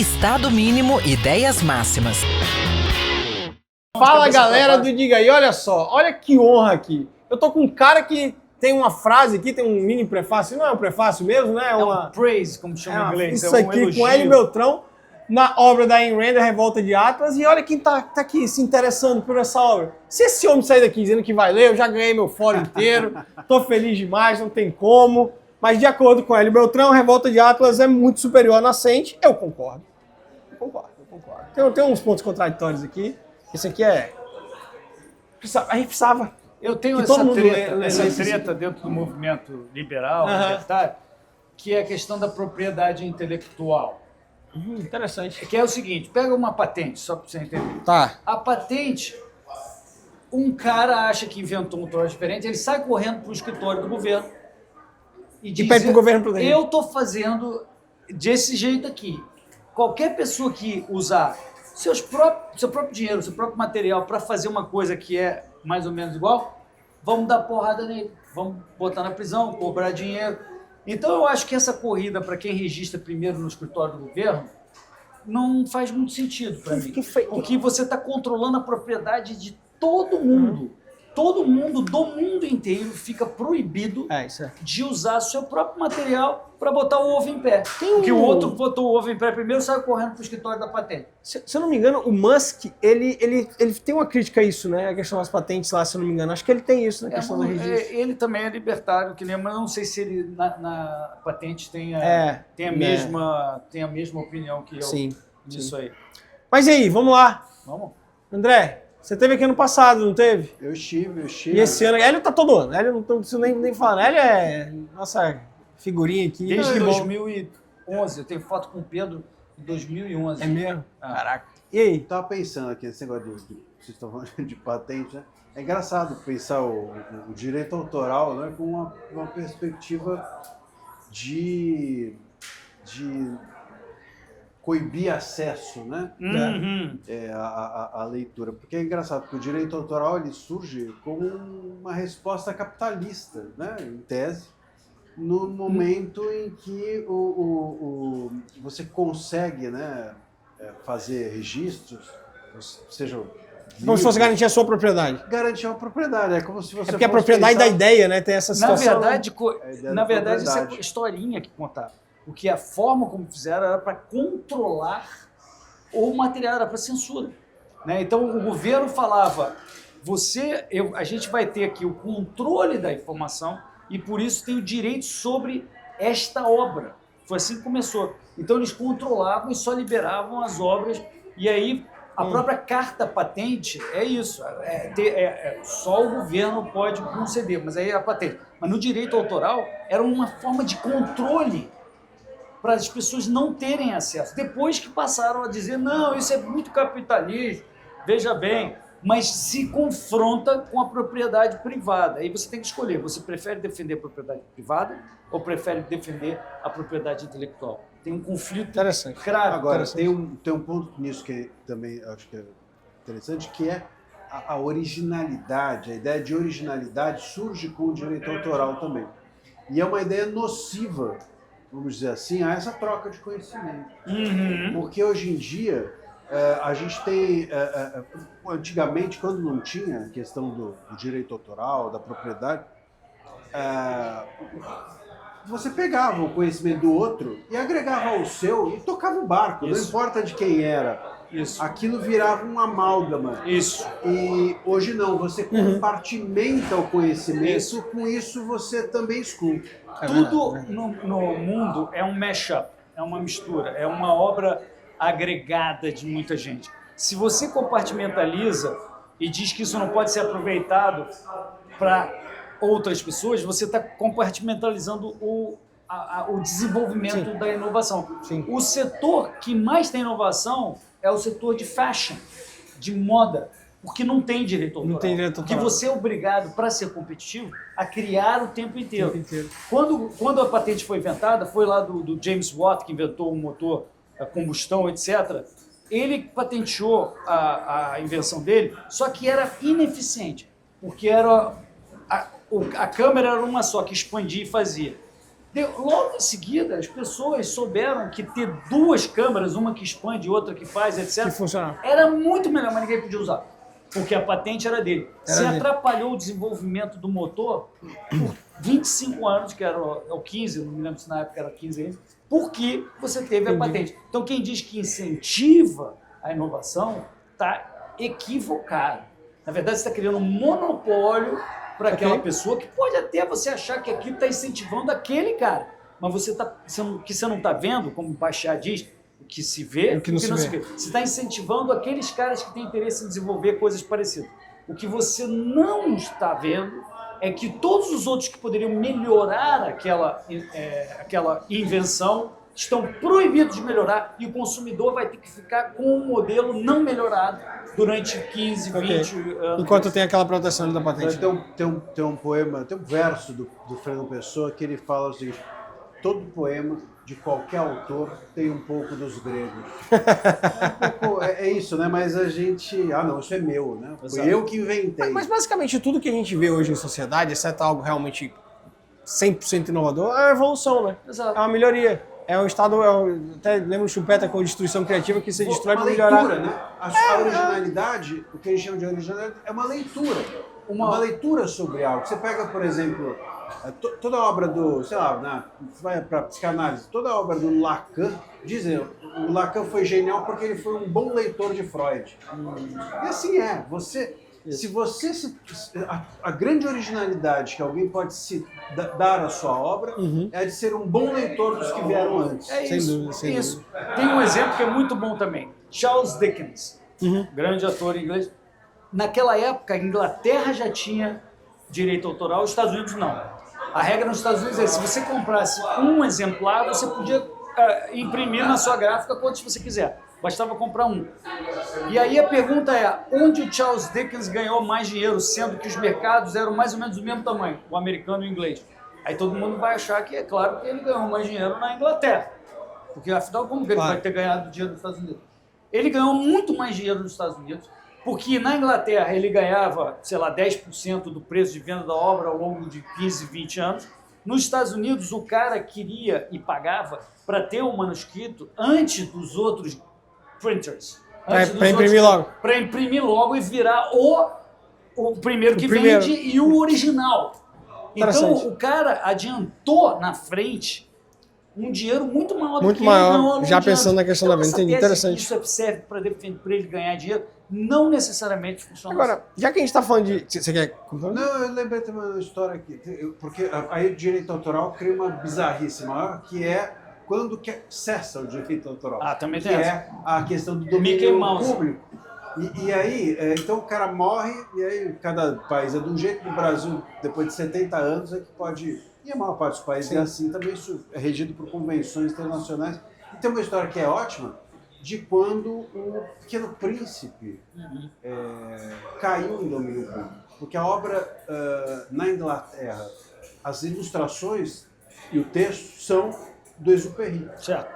Estado mínimo, ideias máximas. Fala galera do Diga aí, olha só, olha que honra aqui. Eu tô com um cara que tem uma frase aqui, tem um mini prefácio, não é um prefácio mesmo, né? É um praise, como chama em inglês. Isso aqui elogio. com Hélio Beltrão, na obra da Ayn Rand, A Revolta de Atlas, e olha quem tá aqui se interessando por essa obra. Se esse homem sair daqui dizendo que vai ler, eu já ganhei meu fórum inteiro, tô feliz demais, não tem como. Mas de acordo com Hélio Beltrão, A Revolta de Atlas é muito superior à Nascente. Eu concordo. Eu concordo. Tem uns pontos contraditórios aqui. Esse aqui é... A gente precisava... Eu tenho que essa todo mundo treta dentro do movimento liberal, libertário, que é a questão da propriedade intelectual. Interessante. Que é o seguinte, pega uma patente, só para você entender. Tá. A patente, um cara acha que inventou um troço diferente, ele sai correndo para o escritório do governo e diz, pede pro governo proteger. eu estou fazendo desse jeito aqui. Qualquer pessoa que usar seu próprio dinheiro, seu próprio material para fazer uma coisa que é mais ou menos igual, vamos dar porrada nele, vamos botar na prisão, cobrar dinheiro. Então eu acho que essa corrida para quem registra primeiro no escritório do governo não faz muito sentido para mim. Porque você está controlando a propriedade de todo mundo. Todo mundo do mundo inteiro fica proibido de usar seu próprio material para botar o ovo em pé. Porque o outro botou o ovo em pé primeiro e saiu correndo para o escritório da patente. Se eu não me engano, o Musk, ele tem uma crítica a isso, né? A questão das patentes lá, se eu não me engano. Acho que ele tem isso na questão do registro. Ele também é libertário, que lembra, não sei se ele na patente tem a mesma opinião que eu nisso aí. Mas e aí, vamos lá. Vamos. André, você teve aqui ano passado, não teve? Eu estive. E esse ano, Hélio tá todo ano. Hélio não preciso nem falar. Hélio é nossa figurinha aqui. Desde 2011, eu tenho foto com o Pedro em 2011. É mesmo? Caraca. E aí? Eu tava pensando aqui nesse negócio vocês estão falando de patente, né? É engraçado pensar o direito autoral, né, com uma perspectiva de coibir acesso, né? A leitura. Porque é engraçado, porque o direito autoral ele surge como uma resposta capitalista, né? Em tese, no momento em que você consegue, né, fazer registros, sejam como se fosse garantir a sua propriedade. Garantir a propriedade, é como se você porque a propriedade da ideia, né, tem essa situação. Na verdade isso é historinha que contava. Porque a forma como fizeram era para controlar o material, era para censura. Né? Então o governo falava, a gente vai ter aqui o controle da informação e por isso tem o direito sobre esta obra. Foi assim que começou. Então eles controlavam e só liberavam as obras e aí a própria carta patente é isso, só o governo pode conceder, mas aí é a patente. Mas no direito autoral era uma forma de controle para as pessoas não terem acesso. Depois que passaram a dizer, não, isso é muito capitalista, veja bem, mas se confronta com a propriedade privada. Aí você tem que escolher, você prefere defender a propriedade privada ou prefere defender a propriedade intelectual? Tem um conflito claro. Agora, tem um ponto nisso que também acho que é interessante, que é a originalidade. A ideia de originalidade surge com o direito autoral também. E é uma ideia nociva, vamos dizer assim, a essa troca de conhecimento. Porque hoje em dia, a gente tem... antigamente, quando não tinha a questão do direito autoral, da propriedade, você pegava o conhecimento do outro e agregava ao seu e tocava o barco, não importa de quem era. Isso. Aquilo virava um amálgama. Isso. E hoje não, você compartimenta o conhecimento, com isso você também exclui. Tudo no mundo é um mashup, é uma mistura, é uma obra agregada de muita gente. Se você compartimentaliza e diz que isso não pode ser aproveitado para outras pessoas, você está compartimentalizando o desenvolvimento da inovação. Sim. O setor que mais tem inovação é o setor de fashion, de moda, porque não tem direito autoral. Não tem direito autoral. Porque você é obrigado, para ser competitivo, a criar o tempo inteiro. Quando a patente foi inventada, foi lá do James Watt, que inventou o motor a combustão, etc. Ele patenteou a invenção dele, só que era ineficiente, porque a câmera era uma só, que expandia e fazia. Logo em seguida, as pessoas souberam que ter duas câmeras, uma que expande e outra que faz, etc., Que funcionava. era muito melhor, mas ninguém podia usar. Porque a patente era dele. Era Se dele. atrapalhou o desenvolvimento do motor por 25 anos, que era o 15, não me lembro se na época era 15 ainda, porque você teve a patente. Então, quem diz que incentiva a inovação está equivocado. Na verdade, você está criando um monopólio para aquela pessoa que pode até você achar que aquilo está incentivando aquele cara. Mas você o que você não está vendo, como o Bachar diz, o que se vê, o que não se vê. Você está incentivando aqueles caras que têm interesse em desenvolver coisas parecidas. O que você não está vendo é que todos os outros que poderiam melhorar aquela invenção estão proibidos de melhorar e o consumidor vai ter que ficar com um modelo não melhorado durante 15, 20 anos. Enquanto tem aquela proteção da patente. Tem um poema, tem um verso do Fernando Pessoa que ele fala o seguinte: todo poema de qualquer autor tem um pouco dos gregos. É isso, né? Mas a gente... Ah, não, isso é meu, né? Foi eu que inventei. Mas basicamente tudo que a gente vê hoje em sociedade, exceto algo realmente 100% inovador, é a evolução, né? Exato. É uma melhoria. É um estado... até lembro o Schumpeter com destruição criativa que se destrói para melhorar. Leitura, né? A originalidade, o que a gente chama de originalidade, é uma leitura. Uma leitura sobre algo. Você pega, por exemplo, toda a obra do, sei lá, você vai para psicanálise, toda a obra do Lacan, dizem, o Lacan foi genial porque ele foi um bom leitor de Freud. E assim é, a grande originalidade que alguém pode se dar à sua obra é a de ser um bom leitor dos que vieram antes. É Sem isso, dúvida, sem isso. Tem um exemplo que é muito bom também. Charles Dickens, grande ator inglês. Naquela época, a Inglaterra já tinha direito autoral, os Estados Unidos não. A regra nos Estados Unidos é se você comprasse um exemplar, você podia imprimir na sua gráfica quantos você quiser. Bastava comprar um. E aí a pergunta é, onde o Charles Dickens ganhou mais dinheiro, sendo que os mercados eram mais ou menos do mesmo tamanho, o americano e o inglês? Aí todo mundo vai achar que é claro que ele ganhou mais dinheiro na Inglaterra. Porque afinal, como que ele vai ter ganhado dinheiro nos Estados Unidos? Ele ganhou muito mais dinheiro nos Estados Unidos, porque na Inglaterra ele ganhava, sei lá, 10% do preço de venda da obra ao longo de 15, 20 anos. Nos Estados Unidos, o cara queria e pagava para ter um manuscrito antes dos outros printers. Para imprimir logo. Para imprimir logo e virar o primeiro que vende e o original. Então, o cara adiantou na frente um dinheiro muito maior do que ele ganhou. Já pensando na questão da venda, entendi. Interessante. Isso serve para ele ganhar dinheiro, não necessariamente funciona. Agora, já que a gente está falando de... Você quer... Não, eu lembrei também uma história aqui, porque aí o direito autoral cria uma bizarrice maior, que é quando que cessa o direito autoral. Também tem que essa. é a questão do domínio público. E aí, então o cara morre, e aí cada país é de um jeito. No Brasil, depois de 70 anos, é que pode... E a maior parte dos países é assim, também isso é regido por convenções internacionais. E tem uma história que é ótima, de quando o Pequeno Príncipe caiu em domínio público. Porque a obra, na Inglaterra, as ilustrações e o texto são do Exupéry. Certo.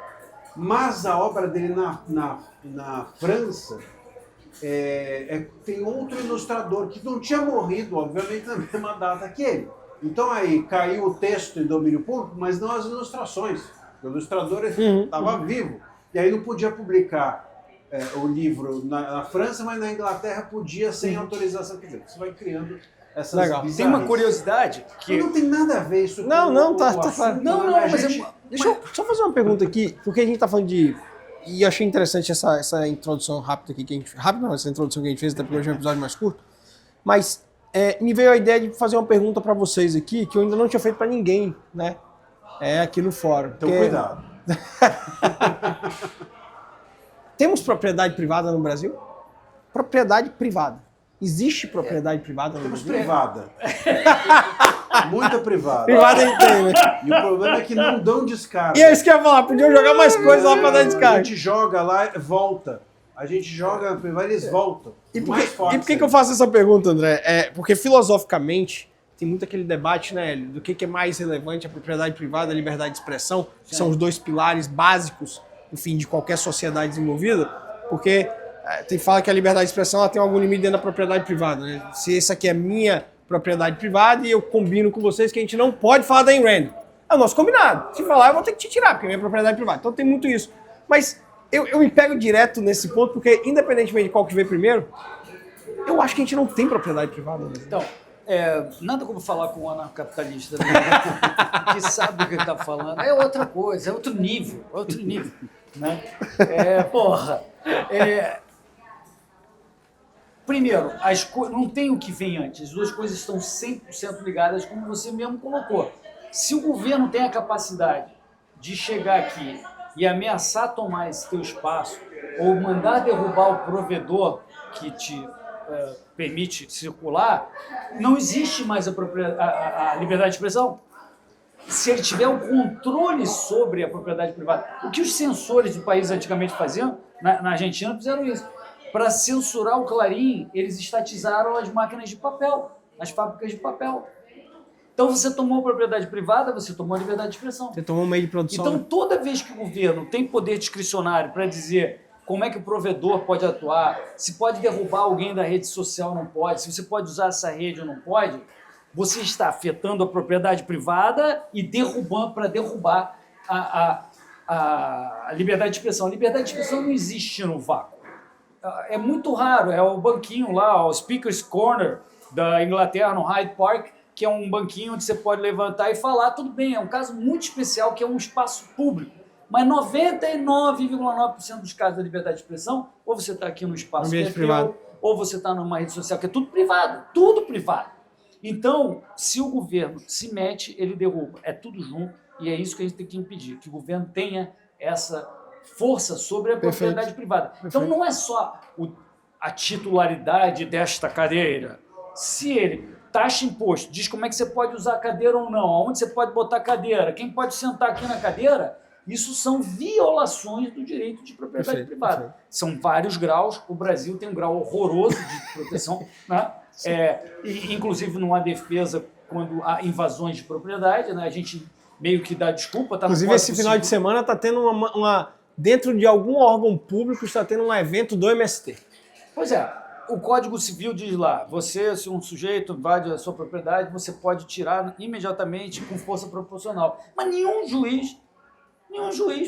Mas a obra dele na França tem outro ilustrador que não tinha morrido, obviamente, na mesma data que ele. Então aí caiu o texto em domínio público, mas não as ilustrações. O ilustrador estava vivo. E aí não podia publicar o livro na França, mas na Inglaterra podia sem autorização. Quer dizer, você vai criando essas bizarrices. Tem uma curiosidade que... Não tem nada a ver isso com tá assunto, não, né? mas deixa eu só fazer uma pergunta aqui, porque a gente tá falando de... E eu achei interessante essa introdução rápida aqui que a gente... Rápida não, essa introdução que a gente fez, até porque hoje é um episódio mais curto. Mas me veio a ideia de fazer uma pergunta para vocês aqui, que eu ainda não tinha feito para ninguém, né? Aqui no fórum. Então cuidado. Temos propriedade privada no Brasil? Propriedade privada. Existe propriedade privada no Brasil? Privada. Muita privada. Privada a gente tem, né? E o problema é que não dão descarga. E é isso que eu ia falar, podiam jogar mais coisas lá pra dar descarga. A gente joga lá, volta. A gente joga na privada e eles voltam. E por que eu faço essa pergunta, André? Porque filosoficamente tem muito aquele debate, né, do que é mais relevante, a propriedade privada, a liberdade de expressão, que são os dois pilares básicos, enfim, de qualquer sociedade desenvolvida, porque fala que a liberdade de expressão ela tem algum limite dentro da propriedade privada, né? Se essa aqui é minha propriedade privada e eu combino com vocês que a gente não pode falar da Ayn Rand. É o nosso combinado. Se falar, eu vou ter que te tirar, porque é minha propriedade privada. Então tem muito isso. Mas eu me pego direto nesse ponto, porque independentemente de qual que veio primeiro, eu acho que a gente não tem propriedade privada. Então, nada como falar com um anarcocapitalista, né? Que sabe o que ele está falando. É outra coisa, é outro nível, né? Primeiro, não tem o que vem antes, as duas coisas estão 100% ligadas, como você mesmo colocou. Se o governo tem a capacidade de chegar aqui e ameaçar tomar esse teu espaço, ou mandar derrubar o provedor que te permite circular, não existe mais a liberdade de expressão. Se ele tiver o controle sobre a propriedade privada, o que os censores do país antigamente faziam, na Argentina fizeram isso. Para censurar o Clarim, eles estatizaram as máquinas de papel, as fábricas de papel. Então você tomou a propriedade privada, você tomou a liberdade de expressão. Você tomou um meio de produção. Então toda vez que o governo tem poder discricionário para dizer como é que o provedor pode atuar, se pode derrubar alguém da rede social ou não pode, se você pode usar essa rede ou não pode, você está afetando a propriedade privada e derrubar a liberdade de expressão. A liberdade de expressão não existe no vácuo. É muito raro, é o banquinho lá, o Speaker's Corner da Inglaterra, no Hyde Park, que é um banquinho onde você pode levantar e falar, tudo bem, é um caso muito especial, que é um espaço público. Mas 99,9% dos casos da liberdade de expressão, ou você está aqui no espaço que é teu, ou você está numa rede social que é tudo privado. Então, se o governo se mete, ele derruba. É tudo junto, e é isso que a gente tem que impedir, que o governo tenha essa força sobre a propriedade privada. Então, não é só a titularidade desta cadeira. Se ele taxa imposto, diz como é que você pode usar a cadeira ou não, aonde você pode botar a cadeira, quem pode sentar aqui na cadeira, isso são violações do direito de propriedade privada. São vários graus, o Brasil tem um grau horroroso de proteção, né? Inclusive não há defesa quando há invasões de propriedade, né? A gente meio que dá desculpa. Tá, inclusive esse final de semana está tendo dentro de algum órgão público está tendo um evento do MST. Pois é, o Código Civil diz lá, se um sujeito invade a sua propriedade, você pode tirar imediatamente com força proporcional. Mas nenhum juiz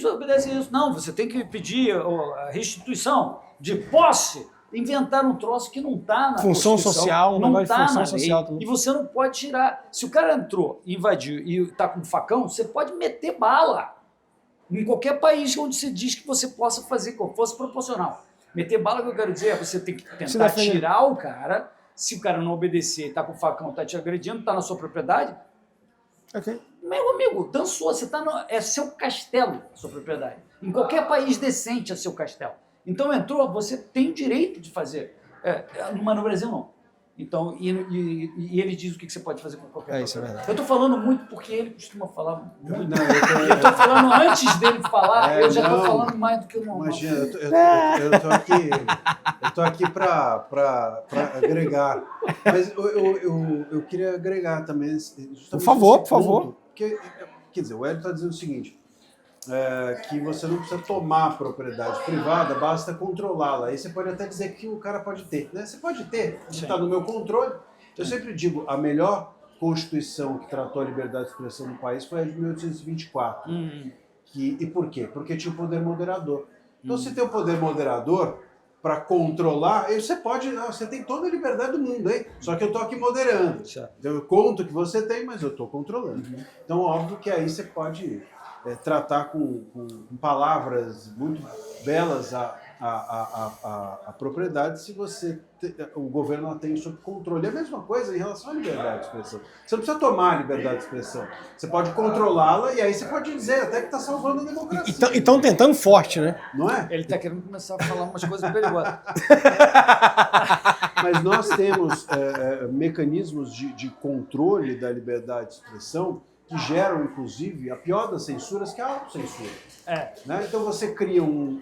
obedece isso. Não, você tem que pedir a restituição de posse. Inventaram um troço que não está na função social, não está na lei, social também. E você não pode tirar. Se o cara entrou, invadiu e está com um facão, você pode meter bala. Em qualquer país onde se diz que você possa fazer com força proporcional. Meter bala, que eu quero dizer, você tem que tentar tirar o cara. Se o cara não obedecer, está com o facão, está te agredindo, está na sua propriedade. Ok. Meu amigo, dançou, é seu castelo, a sua propriedade. Em qualquer país decente é seu castelo. Então entrou, você tem o direito de fazer. Mas no Brasil não. Então, e ele diz o que você pode fazer com qualquer coisa. Isso é verdade. Eu estou falando muito porque ele costuma falar muito. Eu estou falando antes dele falar, eu já estou falando mais do que o normal. Imagina, eu tô aqui para agregar. Mas eu queria agregar também. Por favor. Porque, quer dizer, o Hélio está dizendo o seguinte, que você não precisa tomar a propriedade privada, basta controlá-la. Aí você pode até dizer que o cara pode ter. Né? Você pode ter, está no meu controle. Eu sempre digo, a melhor Constituição que tratou a liberdade de expressão no país foi a de 1824. E por quê? Porque tinha o poder moderador. Então, se tem o poder moderador para controlar, você tem toda a liberdade do mundo, hein? Só que eu estou aqui moderando. Então, eu conto que você tem, mas eu estou controlando. Então, óbvio que aí você pode tratar com palavras muito belas a propriedade se o governo a tem sob controle. É a mesma coisa em relação à liberdade de expressão. Você não precisa tomar a liberdade de expressão. Você pode controlá-la e aí você pode dizer até que está salvando a democracia. E estão tentando forte, né? Não é? Ele está querendo começar a falar umas coisas perigosas. Mas nós temos mecanismos de controle da liberdade de expressão que geram, inclusive, a pior das censuras, que é a autocensura. Né? Então você cria um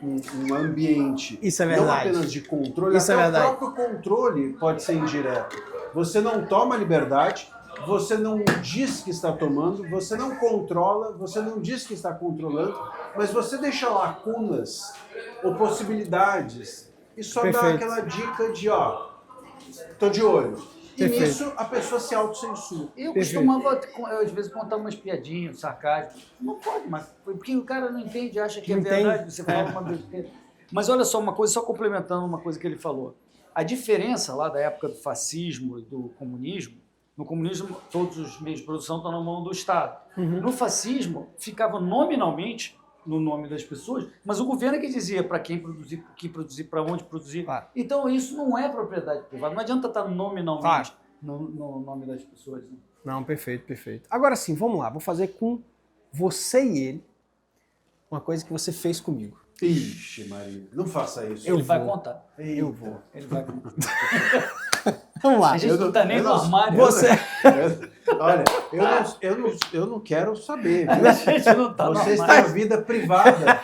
ambiente não apenas de controle, até o próprio controle pode ser indireto. Você não toma liberdade, você não diz que está tomando, você não controla, você não diz que está controlando, mas você deixa lacunas ou possibilidades e só dá aquela dica de, tô de olho. E Perfeito. nisso a pessoa se autocensura. Eu Perfeito. costumava, às vezes, contar umas piadinhas, sarcasmo. Não pode, mas porque o cara não entende, acha que é Não verdade, entende. você fala uma besteira. Mas olha só uma coisa, só complementando uma coisa que ele falou. A diferença lá da época do fascismo e do comunismo, no comunismo todos os meios de produção estão na mão do Estado. No fascismo, ficava nominalmente no nome das pessoas, mas o governo é que dizia para quem produzir, o que produzir, para onde produzir. Claro. Então isso não é propriedade privada, não adianta estar nominalmente Claro. no nome das pessoas. Né? Não, perfeito, perfeito. Agora sim, vamos lá. Vou fazer com você e ele uma coisa que você fez comigo. Ixi, Maria, não faça isso. Ele vai vou. contar. Eu vou. Ele vai contar. Vamos lá. A gente não tá nem no armário. Você... Olha, eu não quero saber. A gente não tá no Vocês têm armário. a vida privada.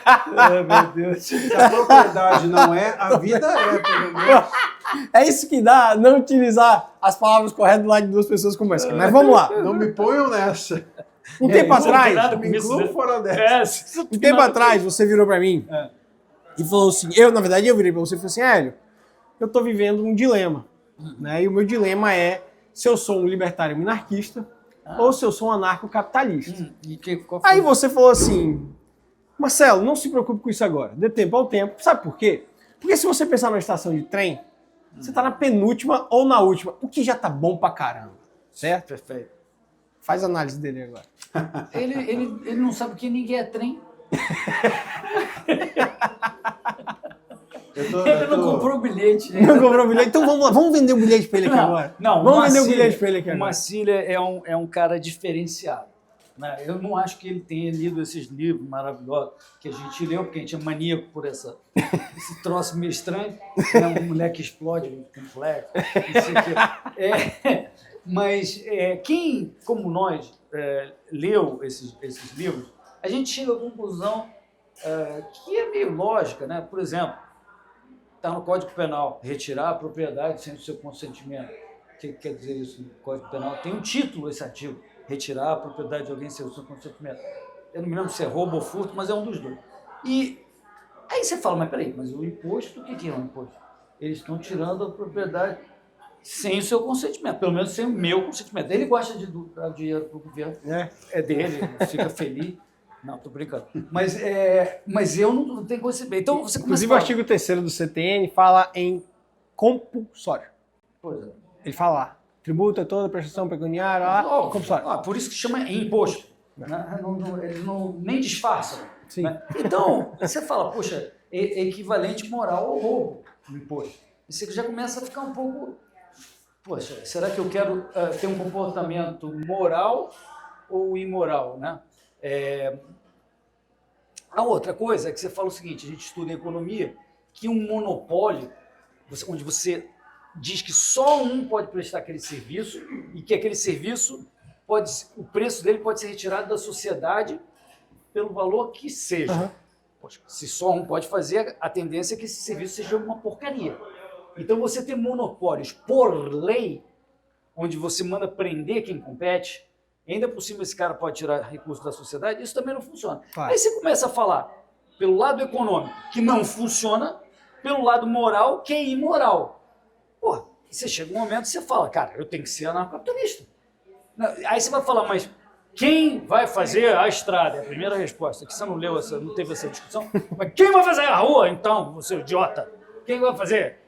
Meu Deus. Se a propriedade não é, a vida é, pelo menos. É isso que dá não utilizar as palavras corretas do lado de duas pessoas como essa. Mas vamos lá. Não me ponham nessa. Um tempo Não tem atrás, nada com Me isso, incluam né? fora dessa. um tempo atrás, você virou pra mim e falou assim, na verdade eu virei pra você e falei assim, Hélio, eu tô vivendo um dilema, né? E o meu dilema é se eu sou um libertário minarquista ou se eu sou um anarcocapitalista. Qual foi? Aí você falou assim, Marcelo, não se preocupe com isso agora, dê tempo ao tempo. Sabe por quê? Porque se você pensar numa estação de trem, você tá na penúltima ou na última, o que já tá bom pra caramba, certo? Perfeito. Faz a análise dele agora. Ele não sabe que ninguém é trem. Ele não comprou o bilhete. Né? Não comprou o bilhete? Então vamos lá, vamos vender o bilhete pra ele aqui agora. Não, vamos vender o bilhete pra ele aqui O agora. Marcília é um cara diferenciado. Né? Eu não acho que ele tenha lido esses livros maravilhosos que a gente leu, porque a gente é maníaco por esse troço meio estranho. Né? Um moleque que explode com flex, não sei o quê. Mas quem, como nós, leu esses livros, a gente chega à conclusão que é meio lógica. Né? Por exemplo, está no Código Penal, retirar a propriedade sem o seu consentimento. O que quer dizer isso no Código Penal? Tem um título esse artigo, retirar a propriedade de alguém sem o seu consentimento. Eu não me lembro se é roubo ou furto, mas é um dos dois. E aí você fala, mas peraí, mas o imposto, o que é um imposto? Eles estão tirando a propriedade sem o seu consentimento, pelo menos sem o meu consentimento. Ele gosta de dar dinheiro para o governo, é dele, ele fica feliz. Não, tô brincando. Mas eu não tenho conhecimento. Então você começa Inclusive o artigo 3º do CTN fala em compulsório. Pois é. Ele fala lá, tributo é toda prestação pecuniária, compulsório. Por isso que chama imposto. Né? Eles nem disfarçam. Sim. Né? Então, você fala, poxa, é equivalente moral ao roubo no imposto. E você já começa a ficar um pouco... Poxa, será que eu quero ter um comportamento moral ou imoral? Né? A outra coisa é que você fala o seguinte, a gente estuda em economia, que um monopólio, onde você diz que só um pode prestar aquele serviço e que aquele serviço, o preço dele pode ser retirado da sociedade pelo valor que seja. Uhum. Poxa, se só um pode fazer, a tendência é que esse serviço seja uma porcaria. Então você tem monopólios por lei, onde você manda prender quem compete, ainda por cima esse cara pode tirar recursos da sociedade, isso também não funciona. Claro. Aí você começa a falar pelo lado econômico, que não funciona, pelo lado moral, que é imoral. Pô, você chega um momento e você fala, cara, eu tenho que ser anarcocapitalista. Aí você vai falar, mas quem vai fazer a estrada? É a primeira resposta, que você não leu, não teve essa discussão. Mas quem vai fazer a rua, então, você idiota? Quem vai fazer?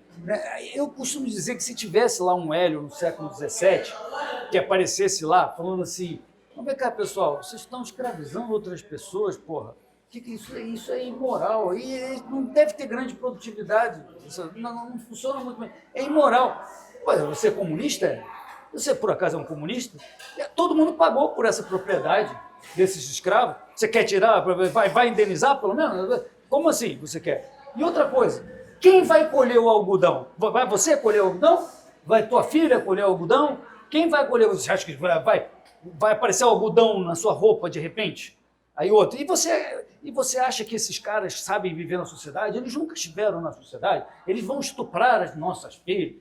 Eu costumo dizer que se tivesse lá um Hélio no século XVII, que aparecesse lá falando assim, vamos ver cá, pessoal, vocês estão escravizando outras pessoas, porra. Isso é imoral. E não deve ter grande produtividade. Isso não funciona muito bem. É imoral. Pô, você é comunista? Você, por acaso, é um comunista? Todo mundo pagou por essa propriedade desses escravos. Você quer tirar? Vai indenizar, pelo menos? Como assim você quer? E outra coisa, quem vai colher o algodão? Vai você colher o algodão? Vai tua filha colher o algodão? Quem vai colher? Você acha que vai aparecer o algodão na sua roupa de repente? Aí outro. E você acha que esses caras sabem viver na sociedade? Eles nunca estiveram na sociedade. Eles vão estuprar as nossas filhas.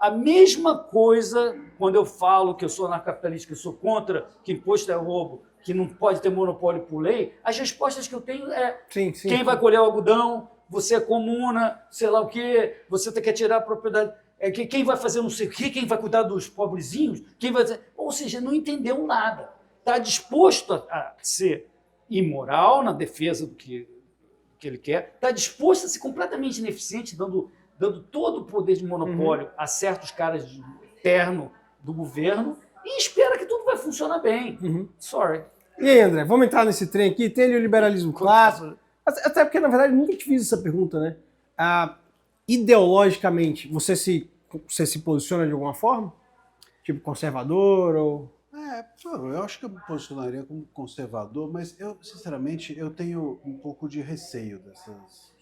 A mesma coisa quando eu falo que eu sou anarcocapitalista, que eu sou contra que imposto é roubo, que não pode ter monopólio por lei. As respostas que eu tenho é quem vai colher o algodão, você é comuna, sei lá o quê, você quer tirar a propriedade. quem vai fazer não sei o quê, quem vai cuidar dos pobrezinhos, quem vai... Ou seja, não entendeu nada. Está disposto a ser imoral na defesa do que ele quer, está disposto a ser completamente ineficiente, dando todo o poder de monopólio a certos caras de terno do governo e espera que tudo vai funcionar bem. Sorry. E aí, André, vamos entrar nesse trem aqui? Tem ali o liberalismo clássico. Até porque, na verdade, nunca te fiz essa pergunta, né? Ideologicamente, você se posiciona de alguma forma? Tipo conservador ou... Eu acho que eu me posicionaria como conservador, mas eu, sinceramente, eu tenho um pouco de receio dessas...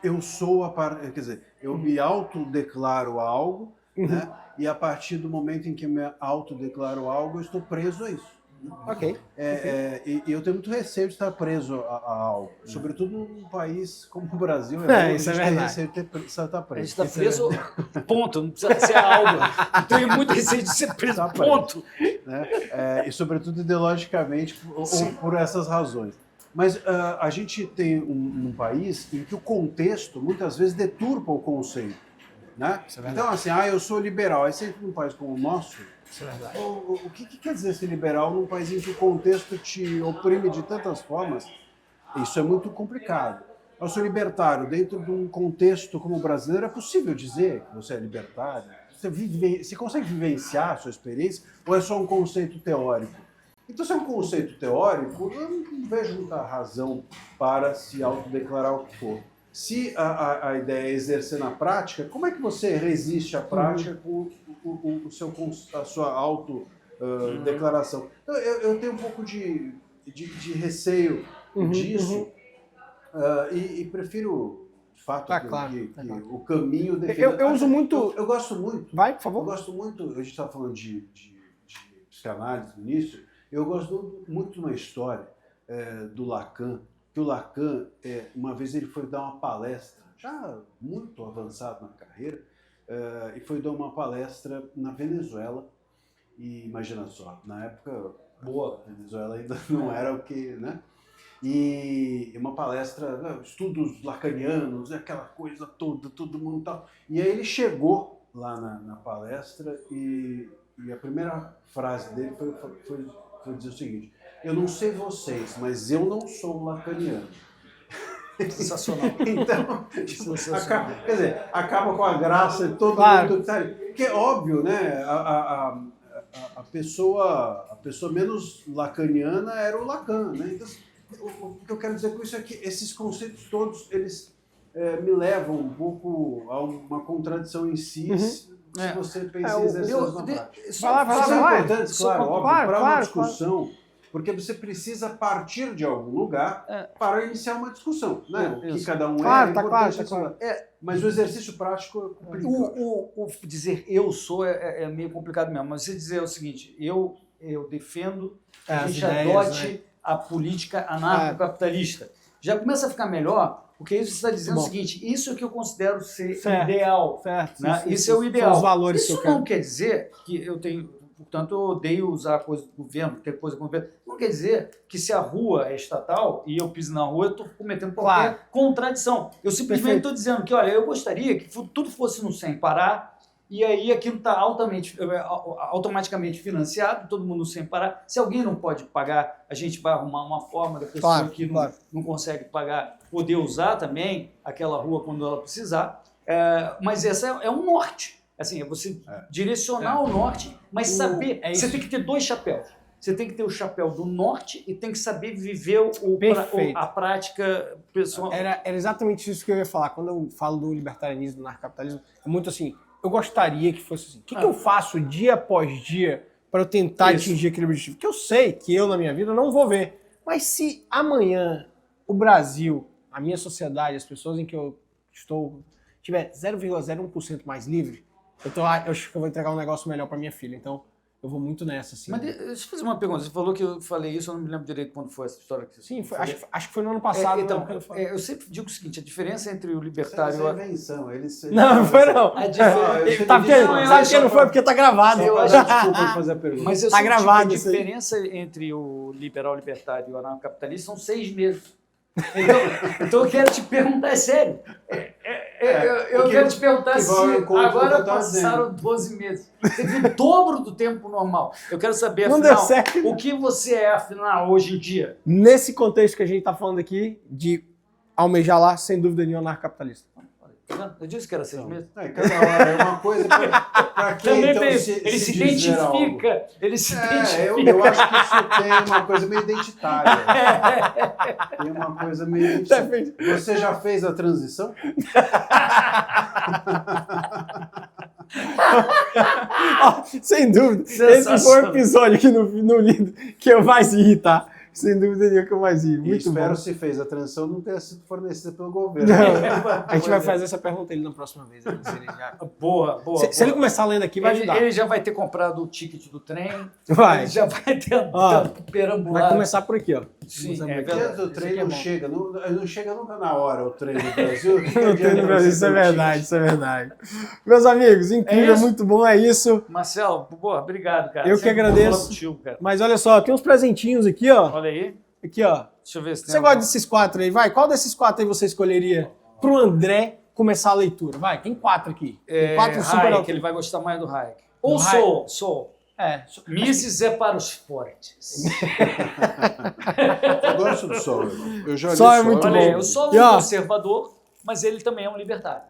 eu sou quer dizer, eu me autodeclaro algo, né? E a partir do momento em que eu me autodeclaro algo, eu estou preso a isso. Ok. E eu tenho muito receio de estar preso a algo, sobretudo num país como o Brasil. Isso é verdade. Tem receio de estar preso. A gente está preso, ponto. Não precisa ser algo. Eu tenho muito receio de ser preso, ponto. Né? E sobretudo ideologicamente, ou por essas razões. Mas a gente tem um país em que o contexto muitas vezes deturpa o conceito. Né? Então, assim, eu sou liberal. Aí sempre num país como o nosso, isso é verdade. O que quer dizer ser liberal num país em que o contexto te oprime de tantas formas? Isso é muito complicado. Eu sou libertário. Dentro de um contexto como o brasileiro, é possível dizer que você é libertário? Você consegue vivenciar a sua experiência ou é só um conceito teórico? Então, se é um conceito teórico, eu não vejo muita razão para se autodeclarar o que for. Se a ideia é exercer na prática, como é que você resiste à prática com a sua autodeclaração? Então, eu tenho um pouco de receio disso e prefiro, de fato, que o caminho definido. Eu uso muito... Eu gosto muito... Vai, por favor. Eu gosto muito... A gente estava falando de psicanálise no início. Eu gosto muito de uma história do Lacan, que o Lacan, uma vez ele foi dar uma palestra, já muito avançado na carreira, e foi dar uma palestra na Venezuela, e imagina só, na época, a Venezuela ainda não era o que, né? E uma palestra, estudos lacanianos, aquela coisa toda, todo mundo tal. E aí ele chegou lá na palestra e a primeira frase dele foi dizer o seguinte: eu não sei vocês, mas eu não sou lacaniano. Sensacional. Então, quer dizer, acaba com a graça de todo mundo. Porque é óbvio, né? A pessoa menos lacaniana era o Lacan, né? Então, o que eu quero dizer com isso é que esses conceitos todos, eles me levam um pouco a uma contradição em si, se você pensa em exercícios na prática. São importantes, claro, óbvio, para uma discussão, porque você precisa partir de algum lugar para iniciar uma discussão, né? O que cada um é importante. Mas o exercício prático é complicado. O dizer eu sou é meio complicado mesmo, mas você dizer o seguinte: eu defendo que a gente adote a política anarcocapitalista. Já começa a ficar melhor, porque isso está dizendo o seguinte: isso é o que eu considero ser ideal. Né? Isso é o ideal. Os valores isso não quer dizer que eu tenho... Portanto, eu odeio usar coisa do governo, ter coisa com o governo. Não quer dizer que se a rua é estatal e eu piso na rua, eu estou cometendo qualquer contradição. Eu simplesmente estou dizendo que, olha, eu gostaria que tudo fosse no sem parar, e aí aquilo está automaticamente financiado, todo mundo sem parar. Se alguém não pode pagar, a gente vai arrumar uma forma da pessoa que não consegue pagar poder usar também aquela rua quando ela precisar. Mas essa é um norte. Assim, é você direcionar o norte, mas saber... você tem que ter dois chapéus. Você tem que ter o chapéu do norte e tem que saber viver a prática pessoal. Era exatamente isso que eu ia falar. Quando eu falo do libertarianismo, do narcocapitalismo, é muito assim, eu gostaria que fosse assim. O que eu faço dia após dia para eu tentar atingir aquele objetivo? Que eu sei que eu, na minha vida, não vou ver. Mas se amanhã o Brasil, a minha sociedade, as pessoas em que eu estou, tiver 0,01% mais livre, eu acho que eu vou entregar um negócio melhor para minha filha. Então, eu vou muito nessa, assim. Mas deixa eu fazer uma pergunta. Você falou que eu falei isso, eu não me lembro direito quando foi essa história. Sim, acho que foi no ano passado. Então, eu sempre digo o seguinte, a diferença entre o libertário... Essa é invenção. Não foi não. Sabe que não foi porque tá gravado. Desculpa fazer a pergunta. Mas eu tá gravado a diferença entre o liberal libertário e o anarcocapitalista são 6 meses. Então eu quero te perguntar, é sério. Eu quero te perguntar que se vai ao encontro do que agora eu tava passaram 12 meses. Você viu o dobro do tempo normal. Eu quero saber, Não deu afinal, certo. o que você é, afinal, hoje em dia? Nesse contexto que a gente tá falando aqui, de almejar lá, sem dúvida nenhuma, anarcocapitalista. Tá vendo? Eu disse que era 6 meses. Cada hora é uma coisa pra quem Também então tem, se ele se dizer algo. identifica. Ele se identifica. Eu acho que isso tem uma coisa meio identitária. Tem uma coisa meio identitária. Você já fez a transição? Ó, sem dúvida, esse foi o episódio aqui no Lido que eu mais ri, tá? Sem dúvida nenhuma que eu mais ri. E Muito espero bom. se fez a transição não tenha sido fornecida pelo governo. Não, a gente vai fazer essa pergunta ele na próxima vez. Boa. Se ele começar lendo aqui, vai ajudar. Ele já vai ter comprado o ticket do trem. Vai. Ele já vai ter Ó, perambulado. vai começar por aqui, ó. Sim, Começar é por aqui. verdade. O trem Isso aqui é não bom. chega, não chega nunca na hora o trem do Brasil. Não tem no Brasil, isso é verdade, isso é verdade. Meus amigos, incrível, isso? muito bom, é isso. Marcelo, boa, obrigado, cara. Eu que Sempre bom agradeço. falar contigo, cara. Mas olha só, tem uns presentinhos aqui, ó. Olha aí. Aqui, ó. Deixa eu ver se tem Você gosta desses 4 aí? Vai, qual desses 4 aí você escolheria pro André começar a leitura? Vai, tem 4 aqui. Tem 4 super Hayek, altos. ele vai gostar mais do Hayek. Ou Hayek? Soul. É. Mises é para os fortes. Eu gosto do Sol. Eu já li Sol é muito Olha aí, bom. o Sol E, é um ó, conservador, mas ele também é um libertário.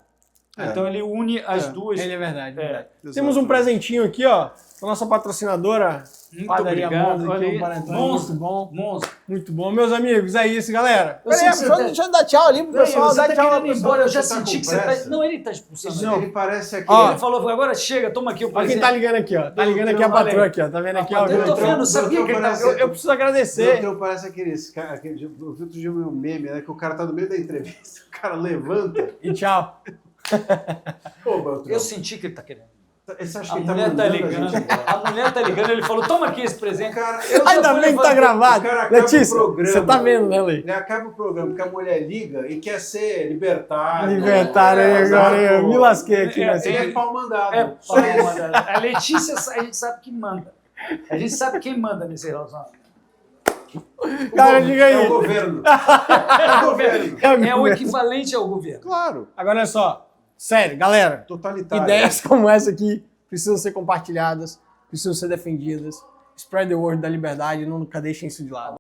Então ele une as duas. Ele é verdade, É. verdade. Exato. Temos um presentinho aqui, ó. Da nossa patrocinadora, Muito Padaria obrigado. Monza, Olha aqui, aí. um parentão. Monza. Muito bom. Monstro. Muito bom. Meus amigos, é isso, galera. Eu sei Peraí, que você tá- deixa eu dar tchau ali pro pessoal. Você Dá tá tchau querendo pro ir pessoal. embora, eu já Você tá senti com que você tá... pressa? Não, ele tá expulsando. Ele parece aquele... Ó, Ele falou, agora chega, toma aqui o Olha quem presente. tá ligando aqui, ó. Tá ligando aqui a patroa aqui, ó. Tá vendo aqui, ó. Eu tô vendo, Meu sabia que ele tá... parece- Eu preciso agradecer. Então parece aqueles cara, outro dia um meme, né? Que o cara tá no meio da entrevista, o cara levanta. E tchau. Pô, Beltrão, Eu senti que ele tá querendo. você acha A que ele tá mulher tá mandando a ligando. gente embora? A mulher tá ligando, ele falou, toma aqui esse presente. Cara, Eu já Ainda fui bem que tá levantar- gravado. o cara acaba Letícia, o programa. você tá vendo, né, Lei? Ele acaba o programa, porque a mulher liga e quer ser libertário. Libertário aí agora, eu me lasquei aqui. É, nessa. Ele é pau mandado. É, a Letícia, a gente sabe que manda. A gente sabe quem manda nesse relacionamento. Cara, diga aí. É o governo. É o governo. É o equivalente ao governo. Claro. Agora olha só. Sério, galera. Totalitário. Ideias como essa aqui precisam ser compartilhadas, precisam ser defendidas. Spread the word da liberdade, nunca deixem isso de lado.